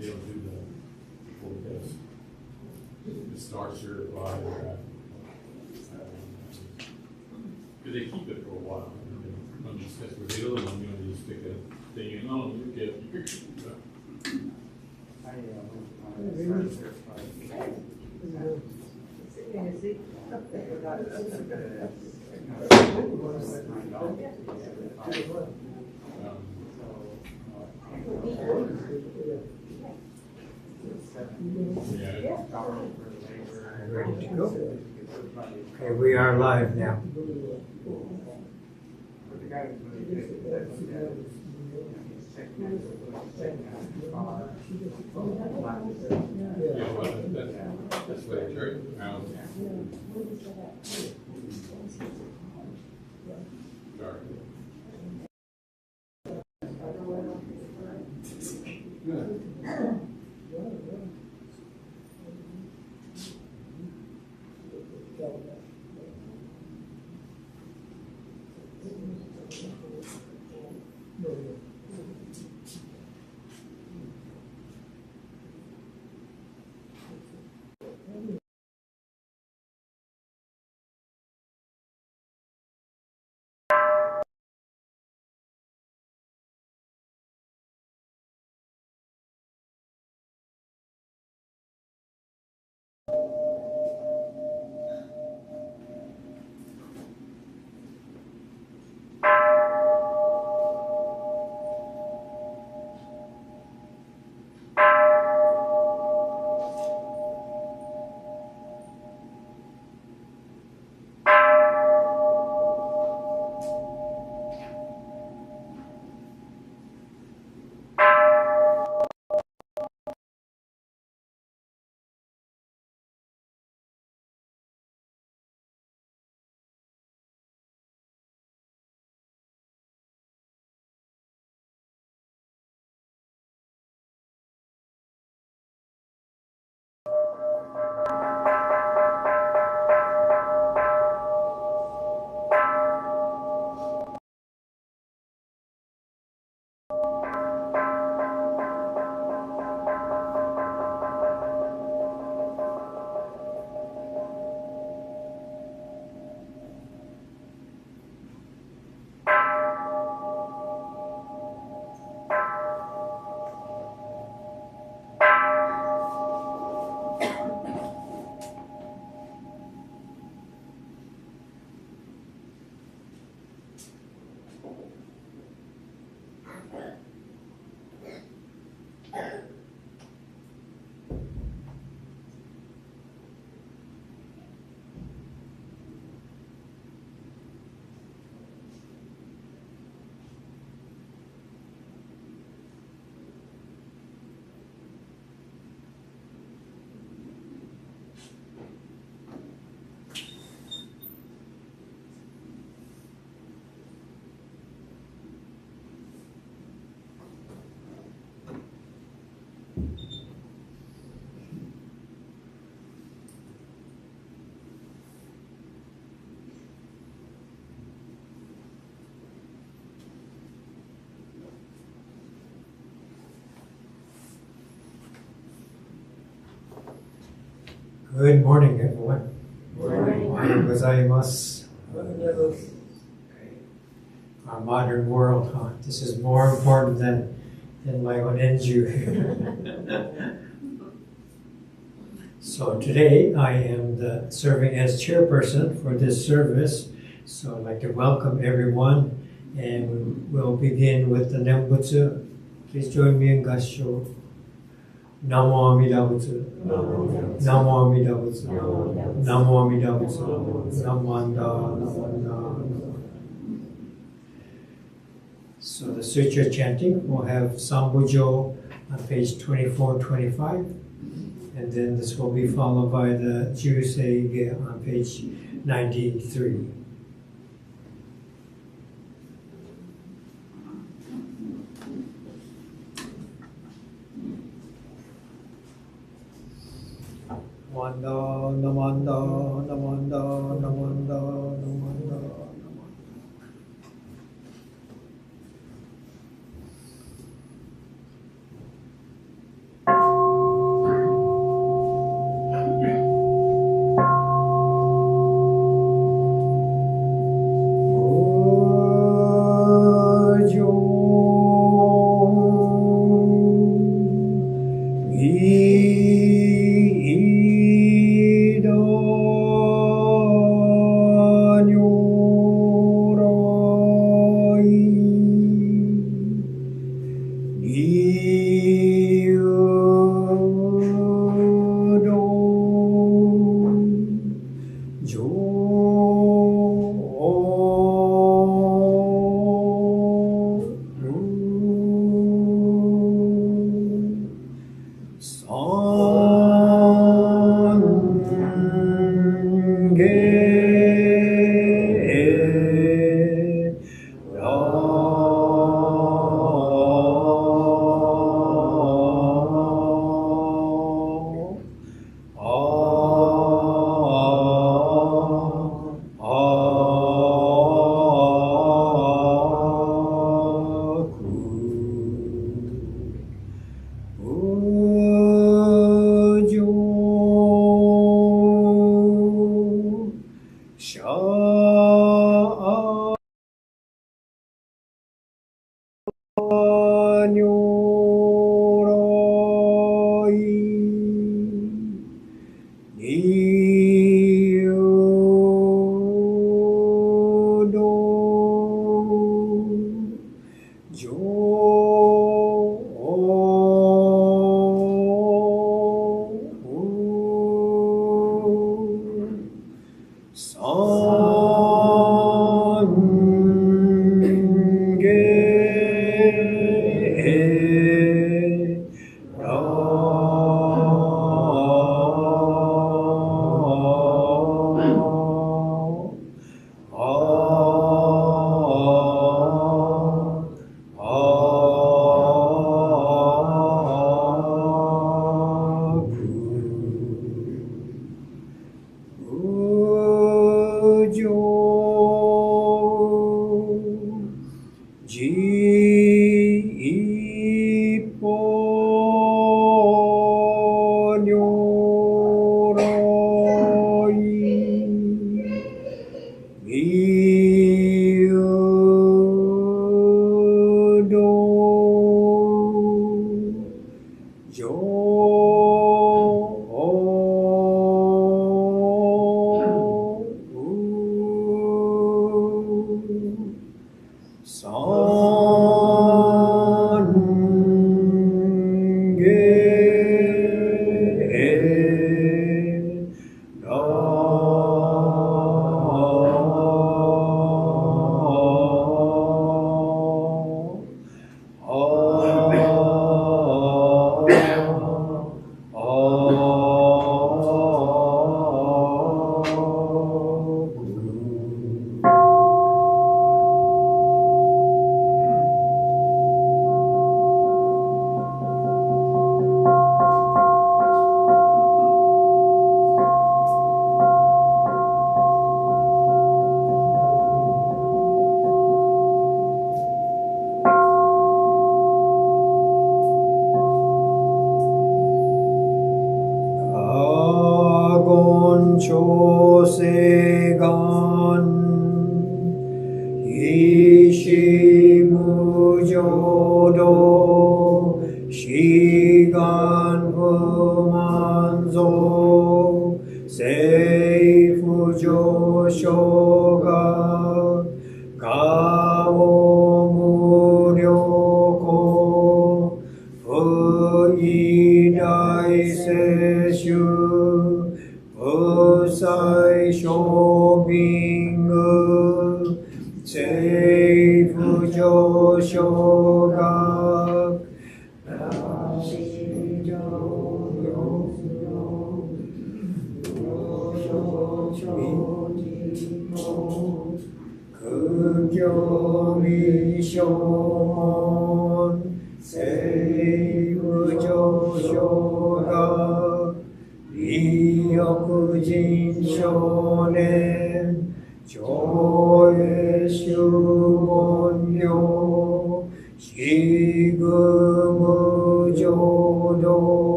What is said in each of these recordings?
be able to do the full test. It starts your live because they keep it for a while. On these tests, with the other one, you just stick a thing in, oh, you're good. Ready to go? Okay, we are live now. That's what it's right. Good morning, everyone. Morning. Ohayou gozaimasu. Our modern world, huh? This is more important than my Onenju. So today I am serving as chairperson for this service. So I'd like to welcome everyone, and we'll begin with the Nembutsu. Please join me in Gassho. Namo Amida Butsu. Namo Amida Butsu. Namo Amida Butsu. Namanda, Namanda. So the sutra chanting will have Sambujo on page 24-25, and then this will be followed by the Juseige on page 93. Namanda, Namanda, Namanda, Namanda, Namanda.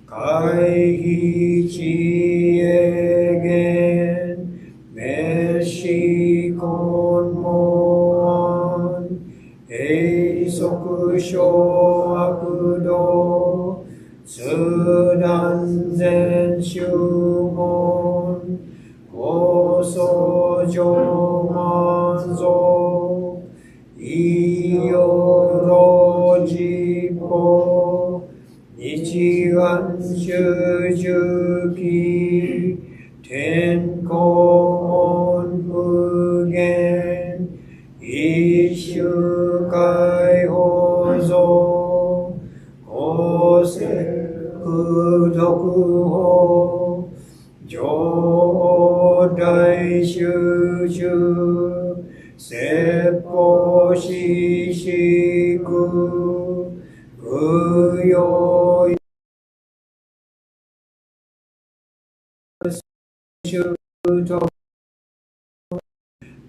会秘知恵そ上満足いよろじぽ日願修十期天候無限一周解放像法世苦毒法上大集中説法ししく供養修徳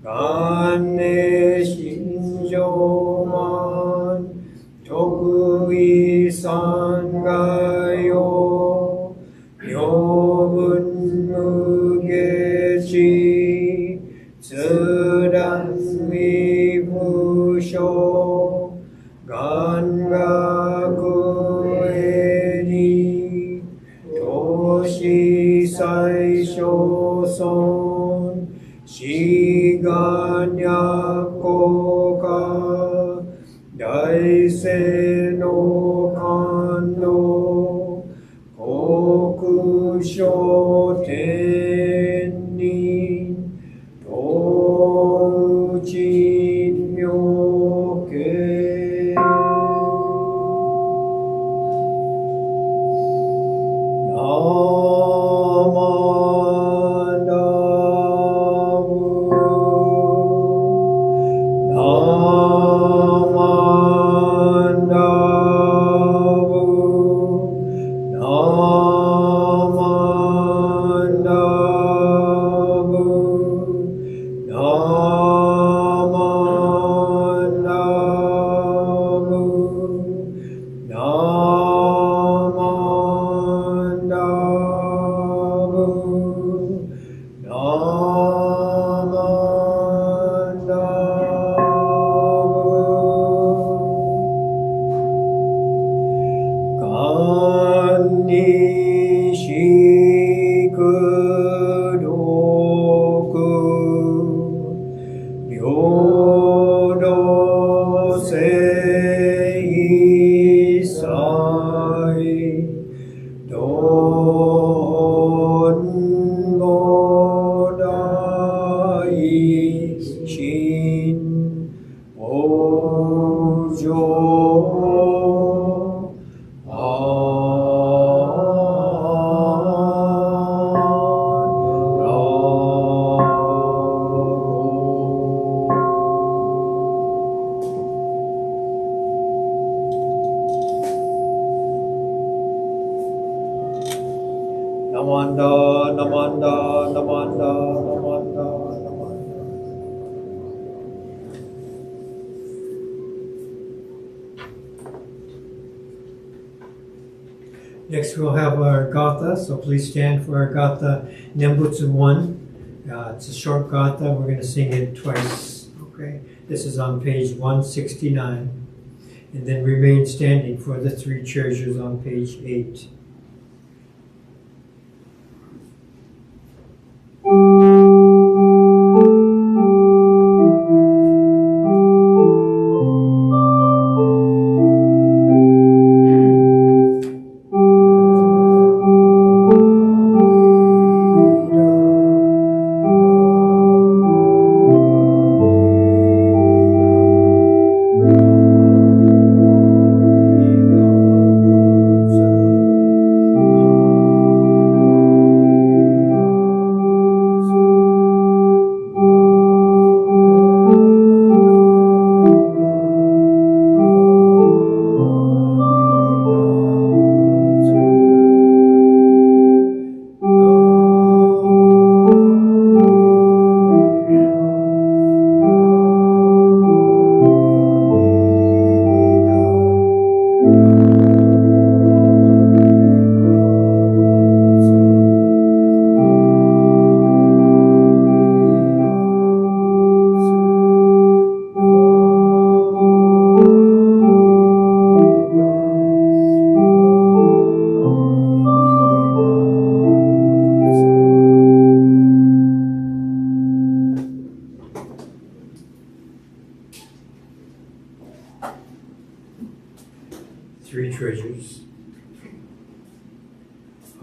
願念心上満得意三害を妙文無下知通断未不詳願学へに投資最小尊志願略効果大聖の感動国書天人東鎮妙慶Next, we'll have our Gatha, so please stand for our Gatha Nembutsu 1. It's a short Gatha, we're going to sing it twice. Okay, this is on page 169. And then remain standing for the three treasures on page 8.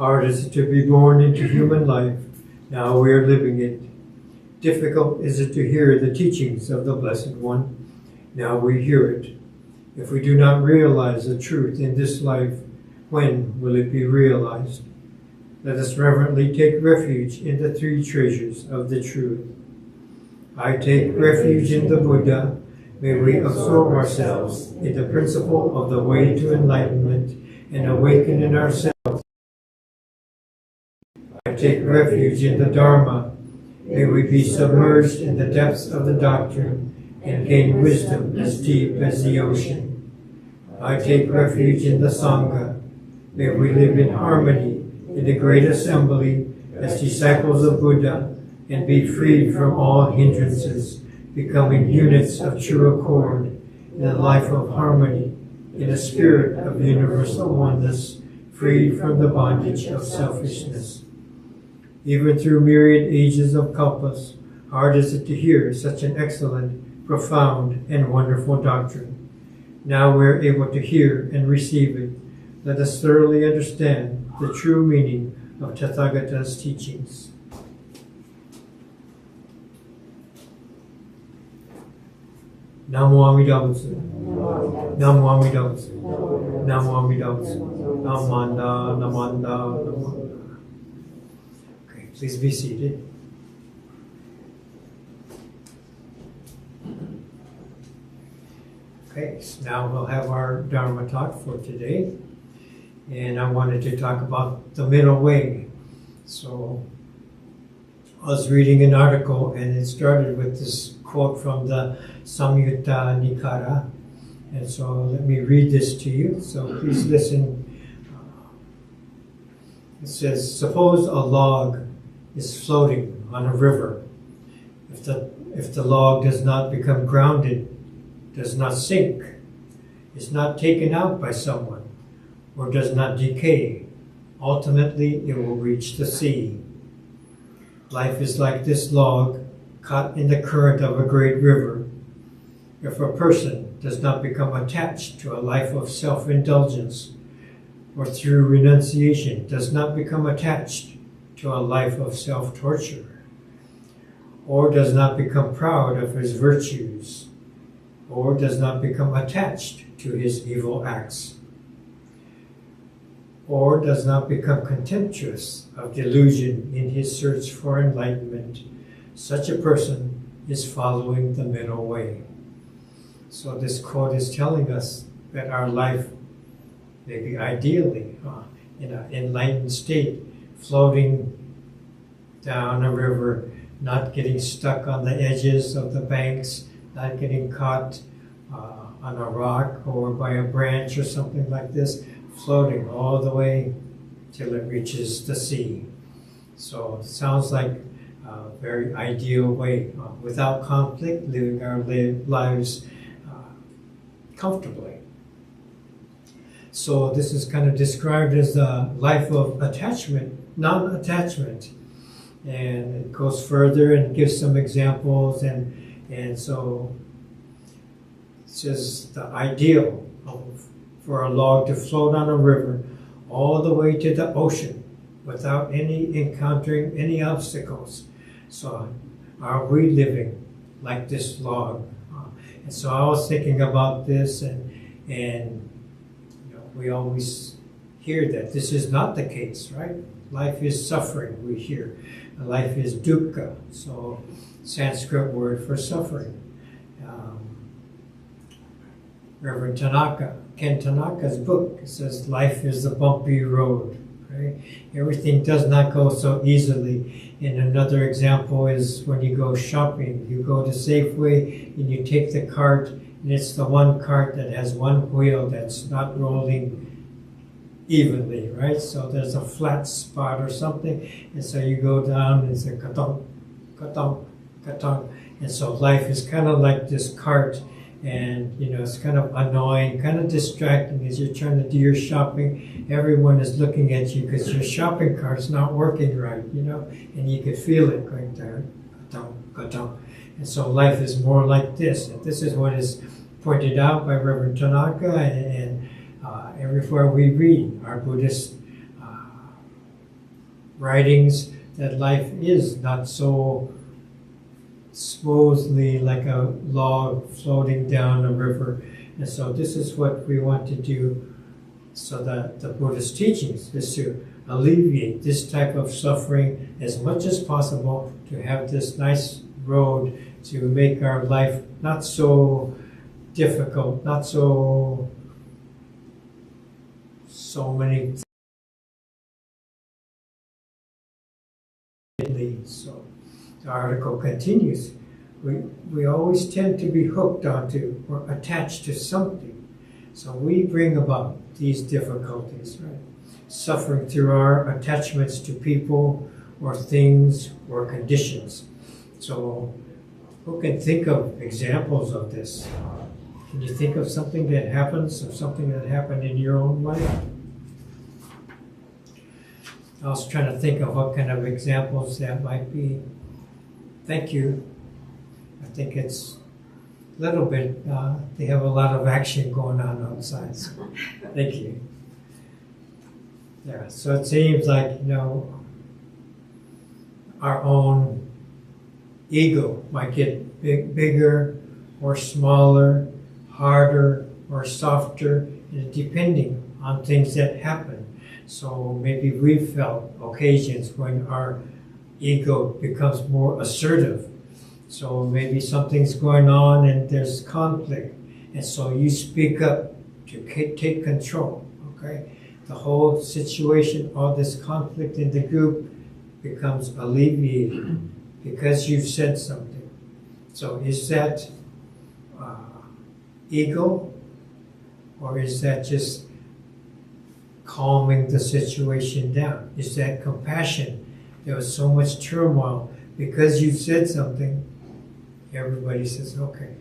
Hard is it to be born into human life. Now we are living it. Difficult is it to hear the teachings of the Blessed One. Now we hear it. If we do not realize the truth in this life, when will it be realized? Let us reverently take refuge in the three treasures of the truth. I take refuge in the Buddha. May we absorb ourselves in the principle of the way to enlightenment and awaken in ourselves. I take refuge in the Dharma. May we be submerged in the depths of the doctrine and gain wisdom as deep as the ocean. I take refuge in the Sangha. May we live in harmony in the great assembly as disciples of Buddha and be freed from all hindrances, becoming units of true accord in a life of harmony, in a spirit of universal oneness, freed from the bondage of selfishness. Even through myriad ages of kalpas, hard is it to hear such an excellent, profound, and wonderful doctrine. Now we are able to hear and receive it. Let us thoroughly understand the true meaning of Tathagata's teachings. Namo Amida Butsu. Namo Amida Butsu. Namo Amida Butsu. Namanda, Namanda, Namanda. Okay, please be seated. Okay, so now we'll have our Dharma talk for today. And I wanted to talk about the middle way. So I was reading an article and it started with this quote from the Samyutta Nikara. And so let me read this to you. So please listen. It says, suppose a log is floating on a river. If the log does not become grounded, does not sink, is not taken out by someone, or does not decay, ultimately it will reach the sea. Life is like this log caught in the current of a great river. If a person does not become attached to a life of self-indulgence, or through renunciation does not become attached to a life of self-torture, or does not become proud of his virtues, or does not become attached to his evil acts, or does not become contemptuous of delusion in his search for enlightenment, such a person is following the middle way. So this quote is telling us that our life may be ideally in an enlightened state, floating down a river, not getting stuck on the edges of the banks, not getting caught on a rock or by a branch or something like this, floating all the way till it reaches the sea. So it sounds like a very ideal way, without conflict, living our lives comfortably. So this is kind of described as the life of attachment, non-attachment. And it goes further and gives some examples, and so it says the ideal for a log to float on a river all the way to the ocean without encountering any obstacles. So are we living like this log? And so I was thinking about this, and we always hear that this is not the case, right? Life is suffering, we hear. Life is dukkha, so Sanskrit word for suffering. Reverend Ken Tanaka's book, says life is a bumpy road, right? Everything does not go so easily. And another example is when you go shopping. You go to Safeway and you take the cart, and it's the one cart that has one wheel that's not rolling evenly, right? So there's a flat spot or something, and so you go down and it's a katong, katong, katong. And so life is kind of like this cart, and it's kind of annoying, kind of distracting as you're trying to do your shopping. Everyone is looking at you because your shopping cart's not working right, and you can feel it going down, katong, katong. And so life is more like this. And this is what is pointed out by Reverend Tanaka, and everywhere we read our Buddhist writings that life is not so smoothly like a log floating down a river. And so this is what we want to do, so that the Buddhist teachings is to alleviate this type of suffering as much as possible, to have this nice road to make our life not so difficult, not so many. So the article continues. We always tend to be hooked onto or attached to something. So we bring about these difficulties, right? Suffering through our attachments to people or things or conditions. So who can think of examples of this? Can you think of something that happens, or something that happened in your own life? I was trying to think of what kind of examples that might be. Thank you. I think it's a little bit, they have a lot of action going on outside. So thank you. Yeah, so it seems like, our own ego might get bigger or smaller, harder or softer, depending on things that happen. So maybe we've felt occasions when our ego becomes more assertive. So maybe something's going on and there's conflict. And so you speak up to take control, okay? The whole situation, all this conflict in the group becomes alleviated because you've said something. So is that ego, or is that just calming the situation down? Is that compassion? There was so much turmoil because you said something. Everybody says, okay,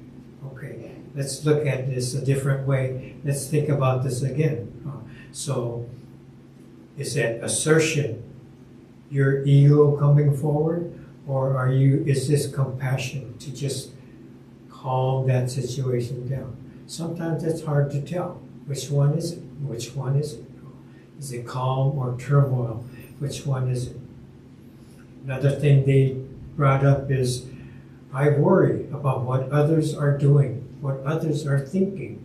let's look at this a different way. Let's think about this again. So is that assertion your ego coming forward, or is this compassion to just calm that situation down? Sometimes it's hard to tell. Which one is it? Which one is it? Is it calm or turmoil? Which one is it? Another thing they brought up is, I worry about what others are doing, what others are thinking.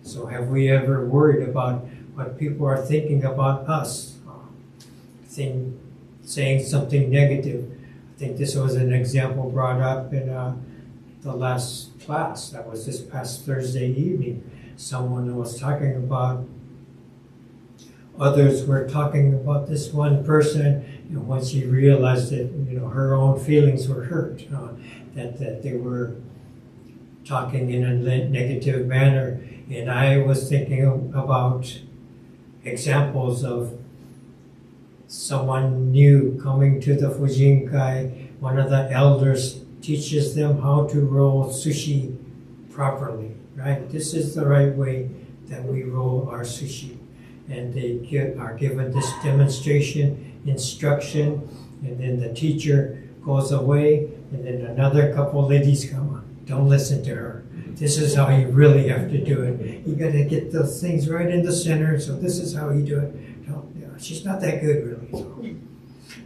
So have we ever worried about what people are thinking about us? Saying something negative. I think this was an example brought up in the last class. That was this past Thursday evening. Someone was talking about, others were talking about this one person, when she realized that her own feelings were hurt, that they were talking in a negative manner. And I was thinking about examples of someone new coming to the Fujinkai. One of the elders teaches them how to roll sushi properly, right? This is the right way that we roll our sushi. And they are given this demonstration, instruction, and then the teacher goes away, and then another couple ladies come on. Don't listen to her. This is how you really have to do it. You got to get those things right in the center, so this is how you do it. She's not that good, really. So.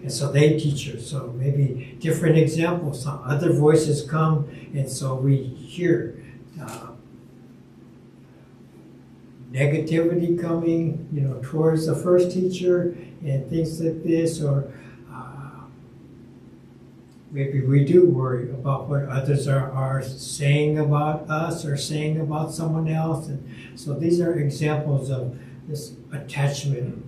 And so they teach her. So maybe different examples. Other voices come, and so we hear negativity coming, towards the first teacher, and things like this, or maybe we do worry about what others are saying about us or saying about someone else. And so these are examples of this attachment,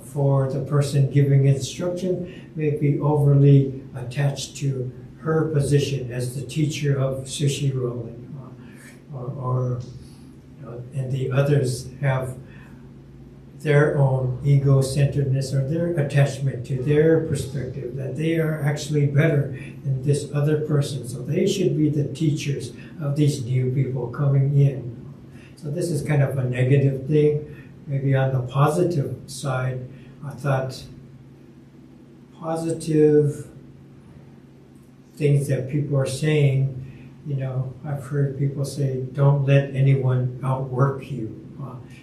for the person giving instruction, may be overly attached to her position as the teacher of sushi rolling, and the others have their own ego-centeredness or their attachment to their perspective, that they are actually better than this other person. So they should be the teachers of these new people coming in. So this is kind of a negative thing. Maybe on the positive side, I thought positive things that people are saying. I've heard people say, don't let anyone outwork you.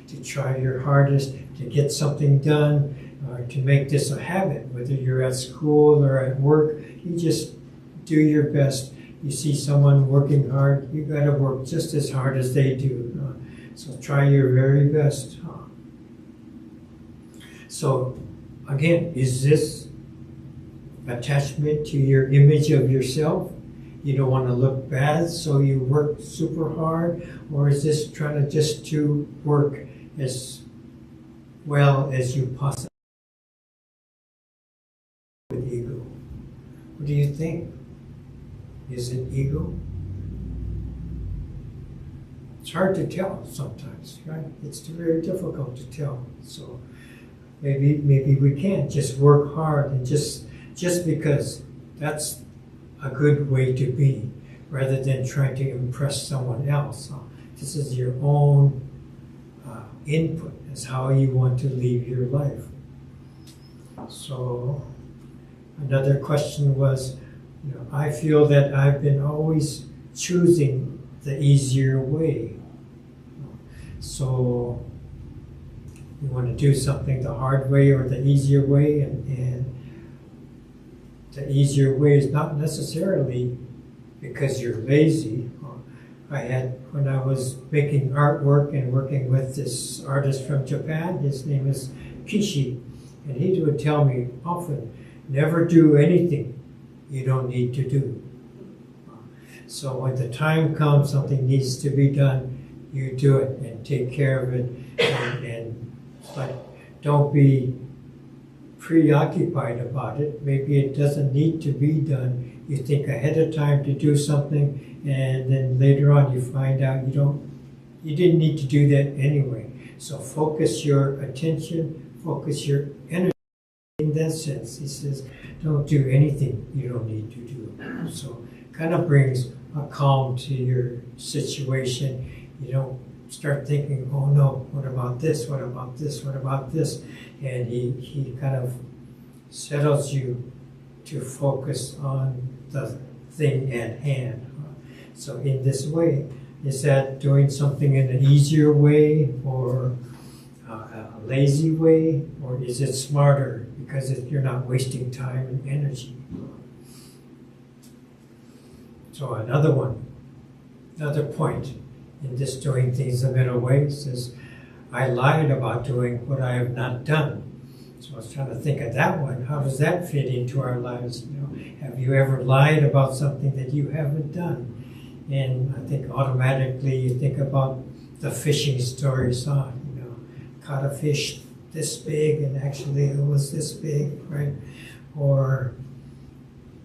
To try your hardest to get something done. to make this a habit, whether you're at school or at work, you just do your best. You see someone working hard, you got to work just as hard as they do. So try your very best. So again, is this attachment to your image of yourself? You don't want to look bad, so you work super hard? Or is this trying to just to work as well as you possibly with ego? What do you think? Is it ego? It's hard to tell sometimes, right? It's very difficult to tell. So maybe we can't just work hard and just because that's a good way to be, rather than trying to impress someone else. This is your own input as how you want to live your life. So another question was, I feel that I've been always choosing the easier way. So you want to do something the hard way or the easier way, and the easier way is not necessarily because you're lazy. When I was making artwork and working with this artist from Japan, his name is Kishi, and he would tell me often, never do anything you don't need to do. So when the time comes, something needs to be done, you do it and take care of it, but don't be preoccupied about it. Maybe it doesn't need to be done. You think ahead of time to do something, and then later on you find out you didn't need to do that anyway. So focus your attention, focus your energy. In that sense, he says, don't do anything you don't need to do. So kind of brings a calm to your situation. You don't start thinking, oh no, what about this, what about this, what about this? And he kind of settles you to focus on the thing at hand. So in this way, is that doing something in an easier way or a lazy way, or is it smarter because you're not wasting time and energy? So another point in this doing things the middle way says, I lied about doing what I have not done. So I was trying to think of that one. How does that fit into our lives? Have you ever lied about something that you haven't done? And I think automatically you think about the fishing stories on, caught a fish this big and actually it was this big, right? Or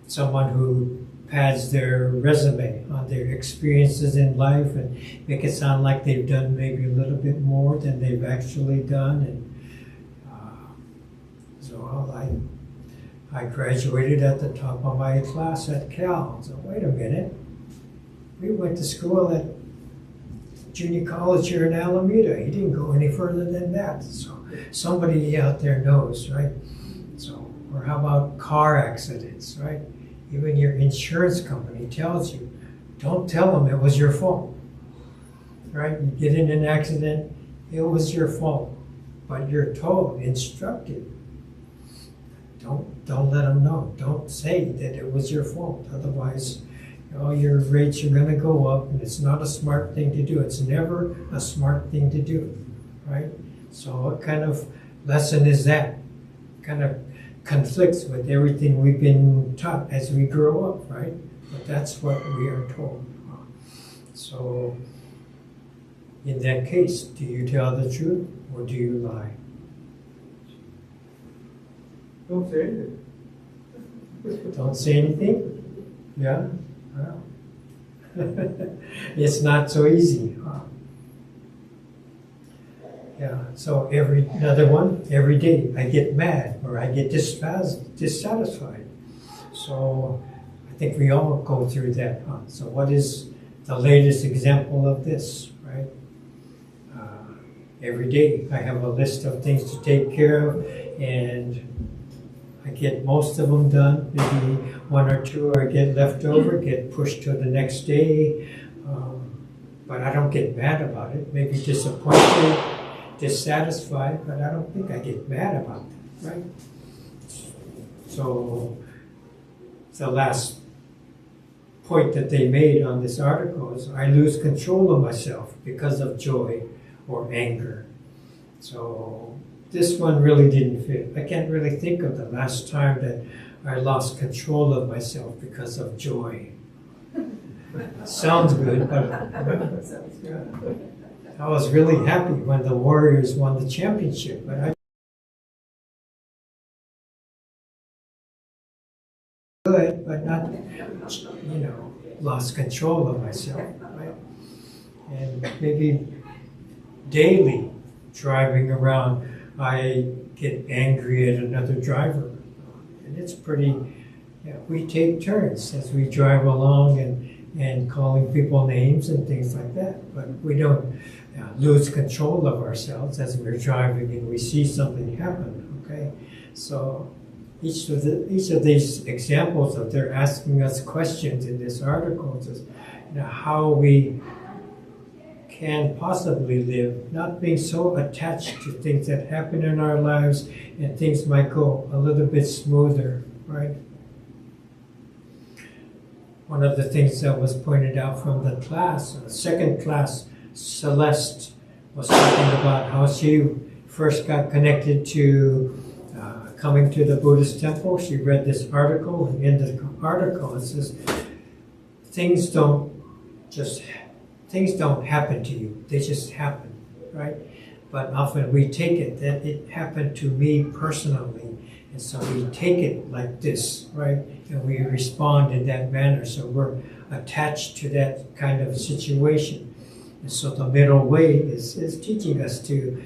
someone who pads their resume on their experiences in life and make it sound like they've done maybe a little bit more than they've actually done. And I graduated at the top of my class at Cal. So wait a minute, we went to school at junior college here in Alameda. He didn't go any further than that. So somebody out there knows, right? So, or how about car accidents, right? Even your insurance company tells you, don't tell them it was your fault, right? You get in an accident, it was your fault, but you're told, instructed, don't let them know. Don't say that it was your fault. Otherwise, your rates are going to go up, and it's not a smart thing to do. It's never a smart thing to do, right? So what kind of lesson is that? Kind of conflicts with everything we've been taught as we grow up, right? But that's what we are told. So in that case, do you tell the truth or do you lie? Don't say anything. Don't say anything? Yeah? Well, it's not so easy. Yeah, so every day I get mad or I get dissatisfied. So I think we all go through that. So what is the latest example of this, right? Every day I have a list of things to take care of, and I get most of them done. Maybe one or two I get left over, get pushed to the next day. But I don't get mad about it. Maybe disappointed, dissatisfied, but I don't think I get mad about that. right? So the last point that they made on this article is I lose control of myself because of joy or anger. So this one really didn't fit. I can't really think of the last time that I lost control of myself because of joy. Sounds good, but I was really happy when the Warriors won the championship. But I good, but not, lost control of myself, right? And maybe daily driving around, I get angry at another driver. And it's pretty, we take turns as we drive along and calling people names and things like that. But we don't lose control of ourselves as we're driving and we see something happen, okay? So each of these examples of they're asking us questions in this article is how we can possibly live, not being so attached to things that happen in our lives, and things might go a little bit smoother, right? One of the things that was pointed out from the class, second class, Celeste was talking about how she first got connected to coming to the Buddhist temple. She read this article, and in the article it says, things don't happen to you, they just happen, right? But often we take it that it happened to me personally, and so we take it like this, right? And we respond in that manner, so we're attached to that kind of situation. And so the middle way is teaching us to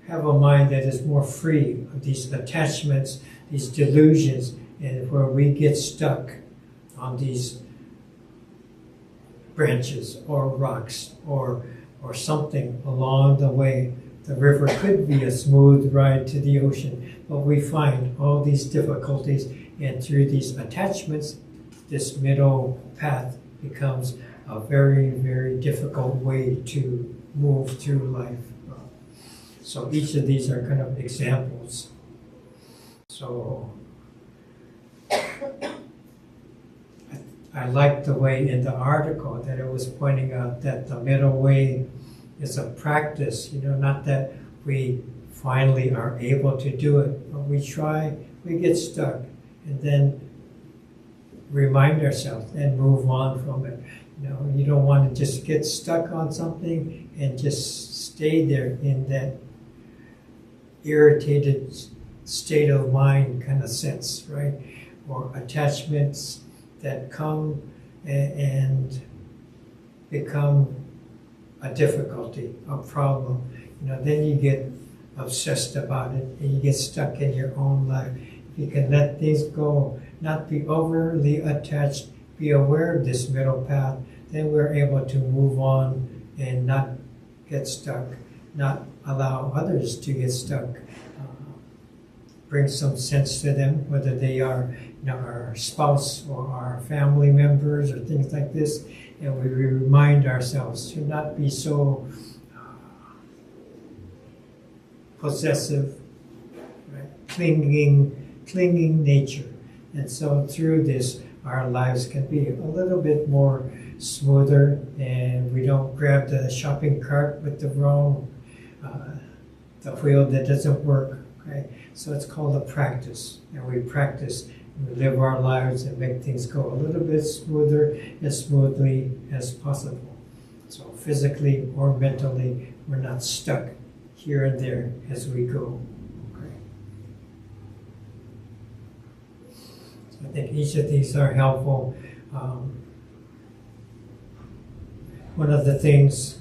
have a mind that is more free of these attachments, these delusions, and where we get stuck on these branches or rocks or something along the way. The river could be a smooth ride to the ocean, but we find all these difficulties, and through these attachments, this middle path becomes a very, very difficult way to move through life. So each of these are kind of examples. So I like the way in the article that it was pointing out that the middle way is a practice, not that we finally are able to do it, but we try, we get stuck, and then remind ourselves and move on from it. You don't want to just get stuck on something and just stay there in that irritated state of mind kind of sense, right? Or attachments that come and become a difficulty, a problem. Then you get obsessed about it and you get stuck in your own life. If you can let things go, not be overly attached, be aware of this middle path, then we're able to move on and not get stuck, not allow others to get stuck. Bring some sense to them, whether they are our spouse or our family members or things like this, and we remind ourselves to not be so possessive, right? clinging nature. And so through this, our lives can be a little bit more smoother, and we don't grab the shopping cart with the wrong, the wheel that doesn't work, okay? So it's called a practice, and we practice, and we live our lives and make things go a little bit smoother, as smoothly as possible. So physically or mentally, we're not stuck here and there as we go. Okay. So I think each of these are helpful. One of the things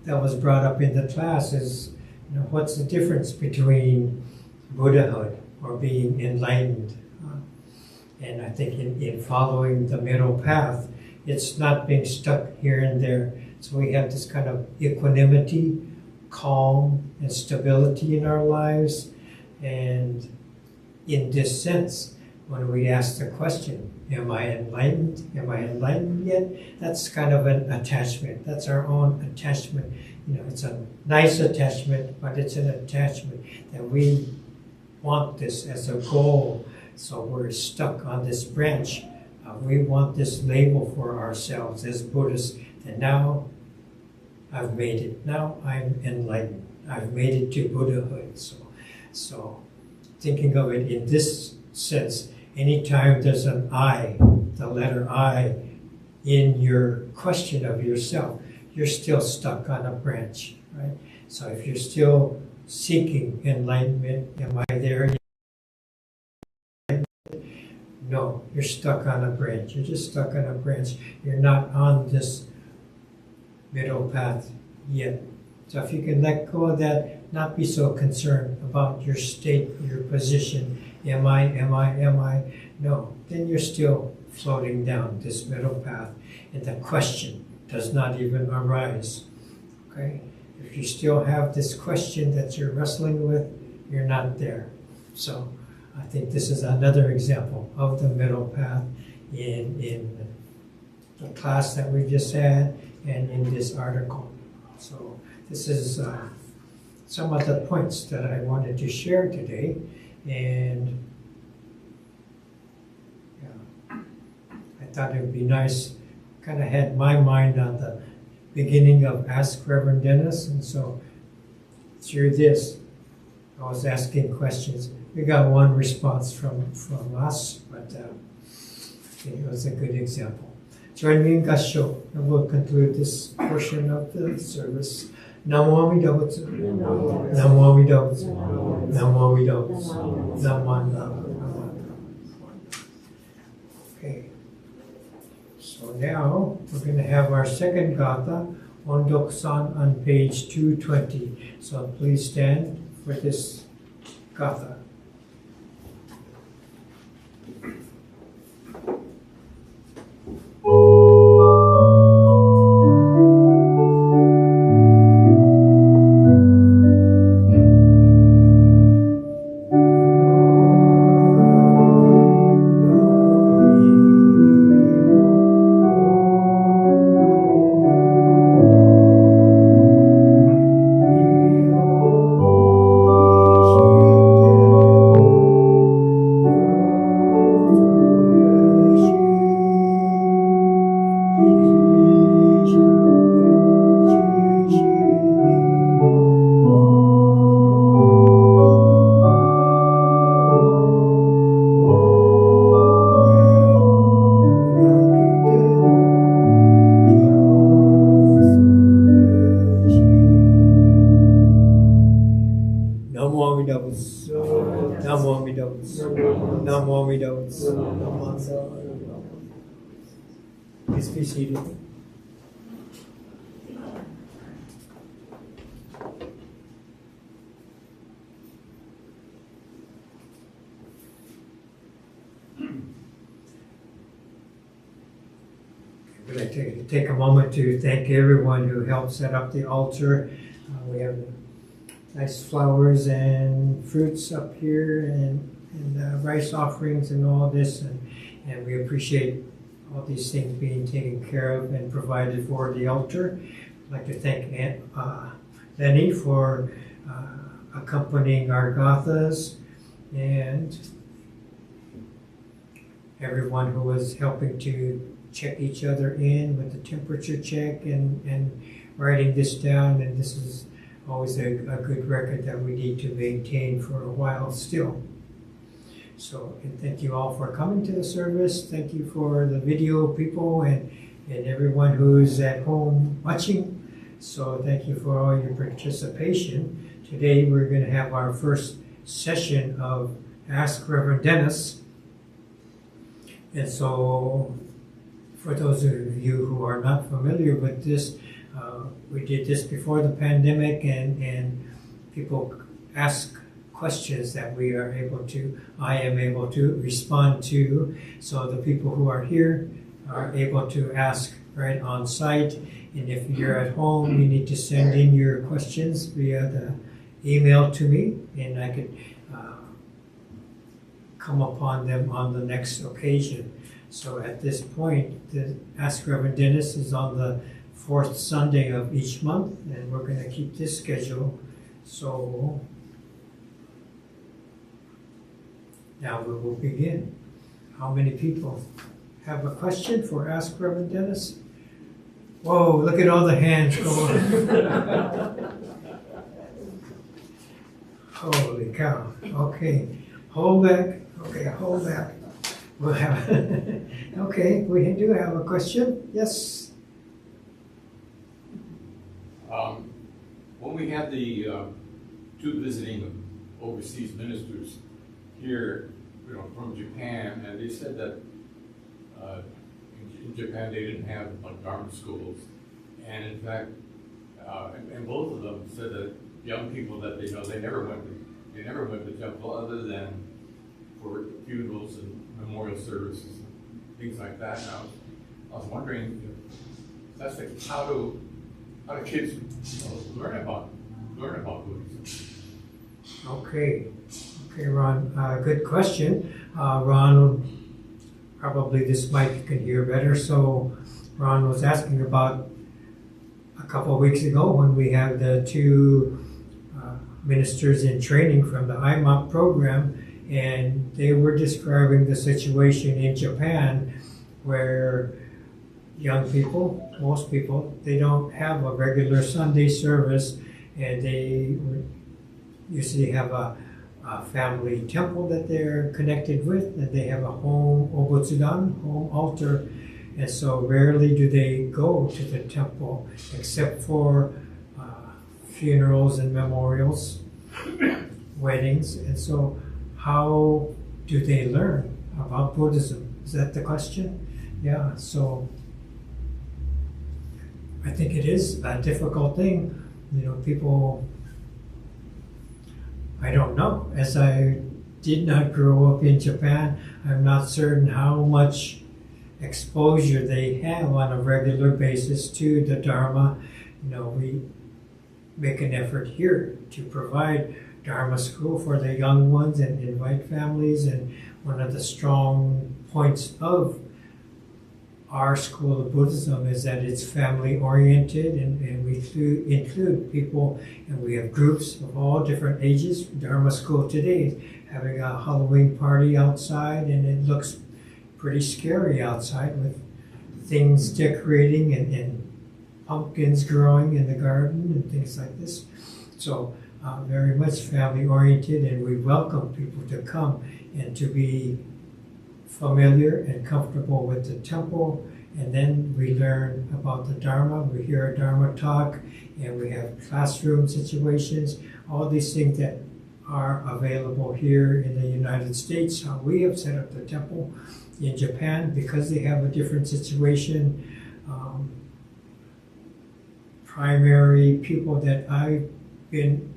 that was brought up in the class is, what's the difference between Buddhahood or being enlightened? And I think in following the middle path, it's not being stuck here and there. So we have this kind of equanimity, calm, and stability in our lives. And in this sense, when we ask the question, am I enlightened? Am I enlightened yet? That's kind of an attachment. That's our own attachment. It's a nice attachment, but it's an attachment that we want this as a goal. So we're stuck on this branch. We want this label for ourselves as Buddhists. And now I've made it. Now I'm enlightened. I've made it to Buddhahood. So thinking of it in this sense, anytime there's an I, the letter I, in your question of yourself, you're still stuck on a branch, right? So if you're still seeking enlightenment, am I there? No, you're stuck on a branch. You're just stuck on a branch. You're not on this middle path yet. So if you can let go of that, not be so concerned about your state, your position, am I? No, then you're still floating down this middle path, and the question does not even arise. Okay? If you still have this question that you're wrestling with, you're not there. So I think this is another example of the middle path in the class that we just had and in this article. So this is some of the points that I wanted to share today. And yeah, I thought it would be nice, kind of had my mind on the beginning of Ask Reverend Dennis, and so through this, I was asking questions. We got one response from us, but it was a good example. Join me in Gasho, and we'll conclude this portion of the service. Namo Amida Butsu. Namo Amida Butsu. Namo Amida Butsu. Namo Amida Butsu. Okay. So now we're going to have our second gatha, Ondok-san, on page 220. So please stand for this gatha. Please be seated. I'd like to take a moment to thank everyone who helped set up the altar. We have nice flowers and fruits up here, and rice offerings and all this, and we appreciate all these things being taken care of and provided for the altar. I'd like to thank Aunt Lenny for accompanying our gathas, and everyone who was helping to check each other in with the temperature check and writing this down. And this is always a good record that we need to maintain for a while still. So, and thank you all for coming to the service. Thank you for the video people and everyone who's at home watching. So thank you for all your participation. Today we're going to have our first session of Ask Reverend Dennis. And so for those of you who are not familiar with this, we did this before the pandemic, and people ask questions that I am able to respond to. So the people who are here are able to ask right on site. And if you're at home, you need to send in your questions via the email to me, and I could come upon them on the next occasion. So at this point, the Ask Reverend Dennis is on the fourth Sunday of each month, and we're going to keep this schedule. So Now we will begin. How many people have a question for Ask Reverend Dennis? Whoa, look at all the hands going. Holy cow. Okay, hold back. Okay, hold back. We'll have. Okay, we do have a question. Yes. When we had the two visiting overseas ministers here, from Japan, and they said that in Japan they didn't have like Dharma schools, and in fact, and both of them said that young people that they know they never went to temple other than for funerals and memorial services and things like that. And I was wondering if that's like how do kids learn about Buddhism? Okay, Ron. Good question, Ron. Probably this mic can hear better. So, Ron was asking about a couple of weeks ago when we had the two ministers in training from the IMOP program, and they were describing the situation in Japan where young people, most people, they don't have a regular Sunday service, and they usually have a family temple that they're connected with, and they have a home obutsudan, home altar, and so rarely do they go to the temple except for funerals and memorials, weddings. And so how do they learn about Buddhism? Is that the question? Yeah, so I think it is a difficult thing. People, I don't know. As I did not grow up in Japan, I'm not certain how much exposure they have on a regular basis to the Dharma. We make an effort here to provide Dharma school for the young ones and invite families. And one of the strong points of our school of Buddhism is that it's family oriented, and we include people, and we have groups of all different ages. Dharma school today is having a Halloween party outside, and it looks pretty scary outside with things decorating and pumpkins growing in the garden and things like this. So very much family oriented, and we welcome people to come and to be familiar and comfortable with the temple. And then we learn about the Dharma. We hear a Dharma talk, and we have classroom situations, all these things that are available here in the United States. How we have set up the temple in Japan, because they have a different situation. Primary people that I've been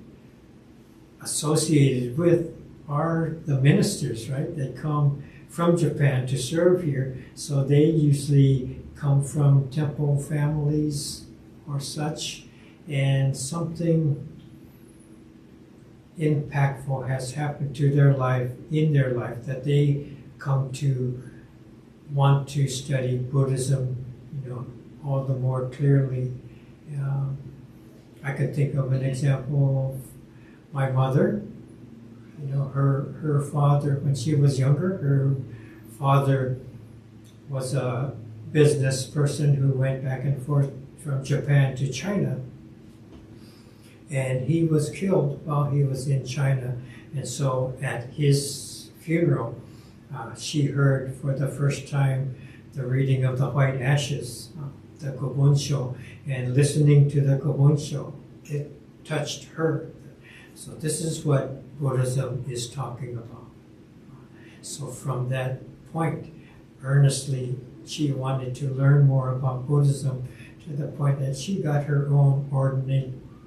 associated with are the ministers, right? That come from Japan to serve here. So they usually come from temple families or such, and something impactful has happened to their life, in their life, that they come to want to study Buddhism, all the more clearly. I could think of an example of my mother. Her father, when she was younger, her father was a business person who went back and forth from Japan to China. And he was killed while he was in China. And so at his funeral, she heard for the first time the reading of the White Ashes, the Kobunsho, and listening to the Kobunsho, it touched her. So this is what Buddhism is talking about. So from that point, earnestly, she wanted to learn more about Buddhism, to the point that she got her own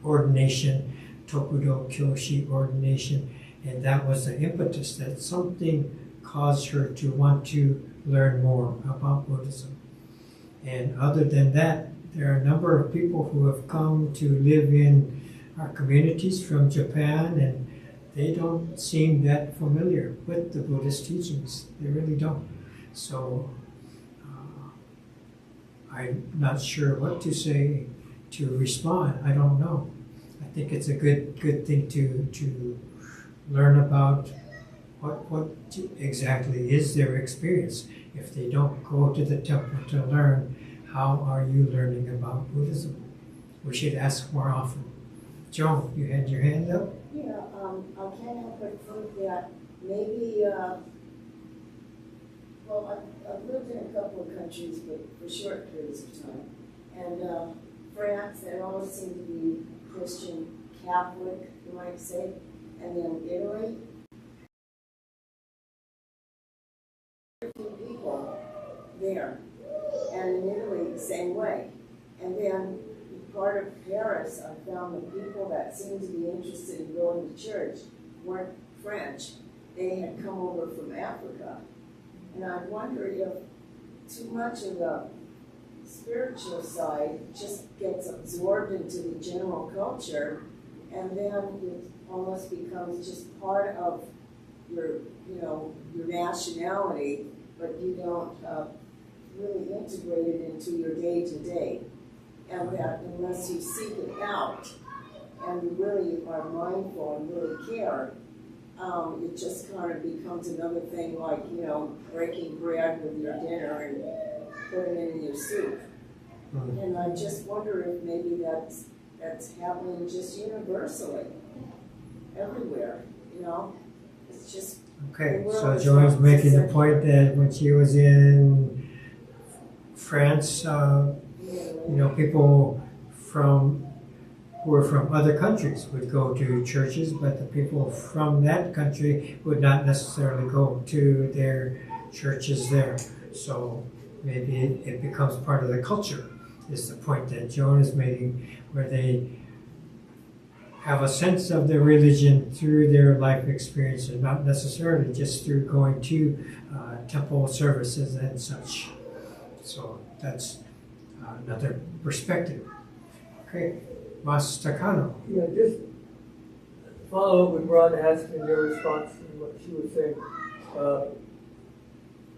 ordination, Tokudo Kyoshi ordination, and that was the impetus, that something caused her to want to learn more about Buddhism. And other than that, there are a number of people who have come to live in our communities from Japan, and they don't seem that familiar with the Buddhist teachings. They really don't. So I'm not sure what to say to respond. I don't know. I think it's a good thing to learn about what exactly is their experience? If they don't go to the temple to learn, how are you learning about Buddhism? We should ask more often. Joan, you had your hand up? Yeah, I can't help but think that maybe, well, I've lived in a couple of countries, but for short periods of time. And France, they always seem to be Christian Catholic, you might say. And then Italy, people there. And in Italy, the same way. And then part of Paris, I found the people that seemed to be interested in going to church weren't French. They had come over from Africa. And I wondered if too much of the spiritual side just gets absorbed into the general culture, and then it almost becomes just part of your, your nationality, but you don't really integrate it into your day-to-day. And that unless you seek it out and you really are mindful and really care, it just kind of becomes another thing like, breaking bread with your dinner and putting it in your soup. Mm-hmm. And I just wonder if maybe that's happening just universally, everywhere, It's just... Okay, so Joan's making the point that when she was in France, people who were from other countries would go to churches, but the people from that country would not necessarily go to their churches there. So maybe it becomes part of the culture, is the point that Joan is making, where they have a sense of their religion through their life experience and not necessarily just through going to temple services and such. So that's another perspective. Okay, Mas Takano. Yeah, just follow up with Ron asking your response to what she was saying.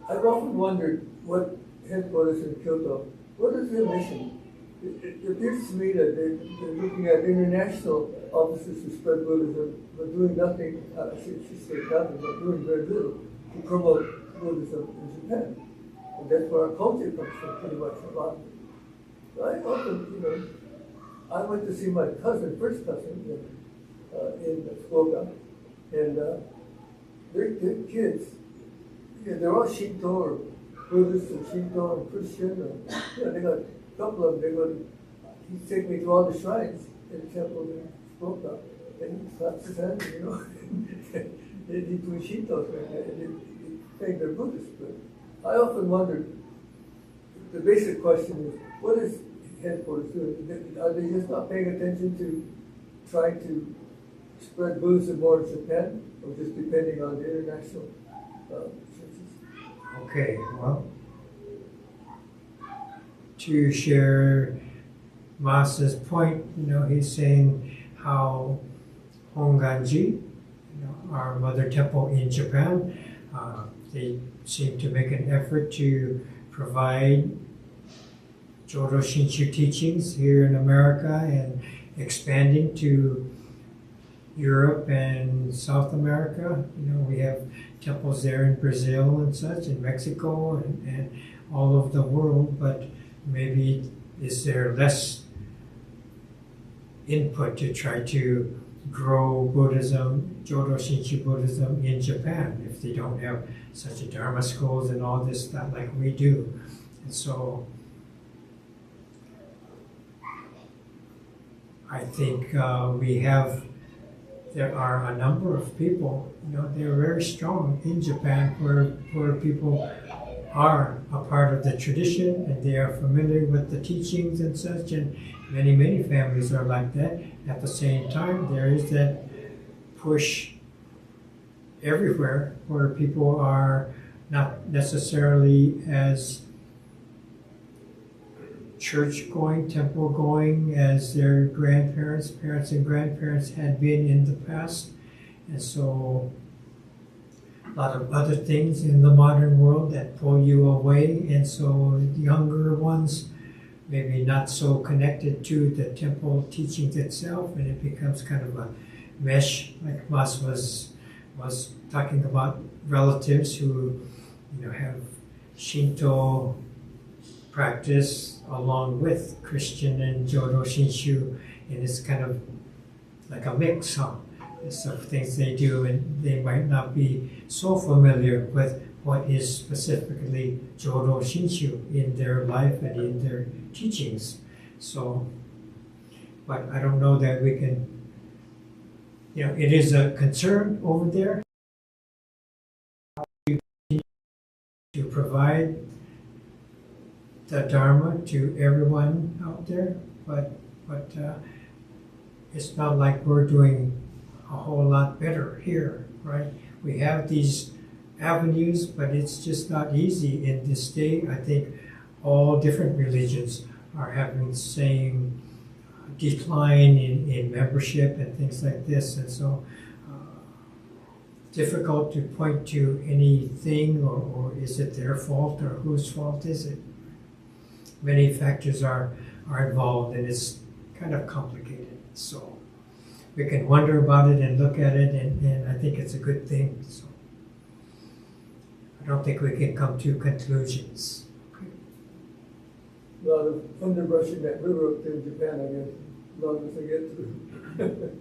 I've often wondered what headquarters in Kyoto, what is their mission? It appears to me that they're looking at international offices to spread Buddhism, but doing nothing, doing very little to promote Buddhism in Japan. And that's where our culture comes from, pretty much a lot. So I often, I went to see my first cousin in Fukuoka, and their kids, they're all Shinto or Buddhist and Shinto and Christian. They got a couple of them. He'd take me to all the shrines in the temple in Fukuoka, and he slaps his hand, they do Shinto, and they think they're Buddhist. But I often wondered, the basic question is, what is headquarters doing? Are they just not paying attention to trying to spread Buddhism more in Japan, or just depending on the international churches? Okay, well, to share Mas's point, he's saying how Honganji, our mother temple in Japan, they seem to make an effort to provide Jodo Shinshu teachings here in America and expanding to Europe and South America. We have temples there in Brazil and such, in Mexico and all over the world, but maybe is there less input to try to grow Buddhism, Jodo Shinshu Buddhism in Japan, if they don't have such a Dharma schools and all this stuff like we do. And so I think there are a number of people, they're very strong in Japan where people are a part of the tradition and they are familiar with the teachings and such, and many families are like that. At the same time, there is that push everywhere where people are not necessarily as church-going, temple-going as their parents and grandparents had been in the past. And so a lot of other things in the modern world that pull you away, and so younger ones maybe not so connected to the temple teachings itself, and it becomes kind of a mesh, like Mas was was talking about relatives who, have Shinto practice along with Christian and Jodo Shinshu, and it's kind of like a mix, of things they do, and they might not be so familiar with what is specifically Jodo Shinshu in their life and in their teachings. So, but I don't know that we can, it is a concern over there to provide the Dharma to everyone out there, but it's not like we're doing a whole lot better here, right? We have these avenues, but it's just not easy in this day. I think all different religions are having the same decline in membership and things like this, and so difficult to point to anything, or is it their fault, or whose fault is it? Many factors are involved, and it's kind of complicated. So we can wonder about it and look at it, and I think it's a good thing. So I don't think we can come to conclusions. Okay. A lot of underbrushing that river up there in Japan, I guess, as long as they get through.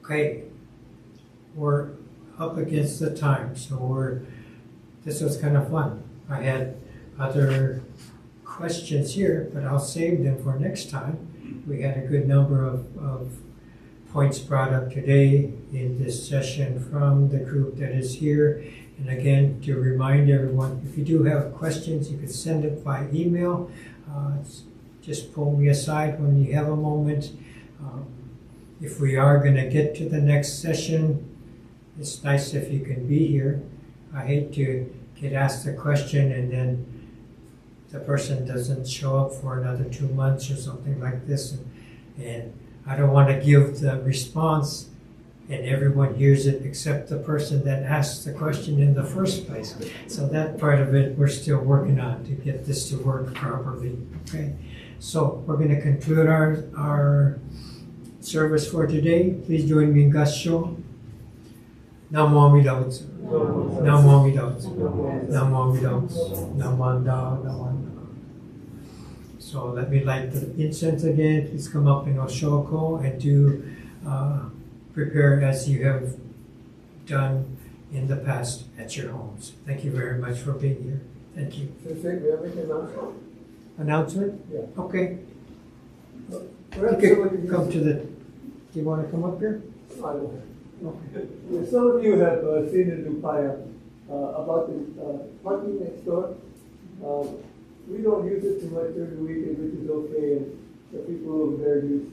Okay, we're up against the time, so this was kind of fun. I had other questions here, but I'll save them for next time. We had a good number of points brought up today in this session from the group that is here. And again, to remind everyone, if you do have questions, you can send it by email. Just pull me aside when you have a moment. If we are going to get to the next session, it's nice if you can be here. I hate to get asked a question and then the person doesn't show up for another 2 months or something like this. And I don't want to give the response and everyone hears it except the person that asked the question in the first place. So that part of it we're still working on to get this to work properly. Okay, so we're going to conclude our service for today. Please join me in Gassho. Namo Amida Butsu. Namo Amida Butsu. Namo Amida Butsu. Namanda, Namanda. So let me light the incense again. Please come up in Oshoko and do prepare as you have done in the past at your homes. Thank you very much for being here. Thank you. So say we have an announcement? Announcement? Yeah. Okay. Perhaps You somebody could come to the. Do you want to come up here? I don't know. Okay. Yeah, some of you have seen in Upaya about the parking next door. We don't use it too much during the weekend, which is okay, and the people over there use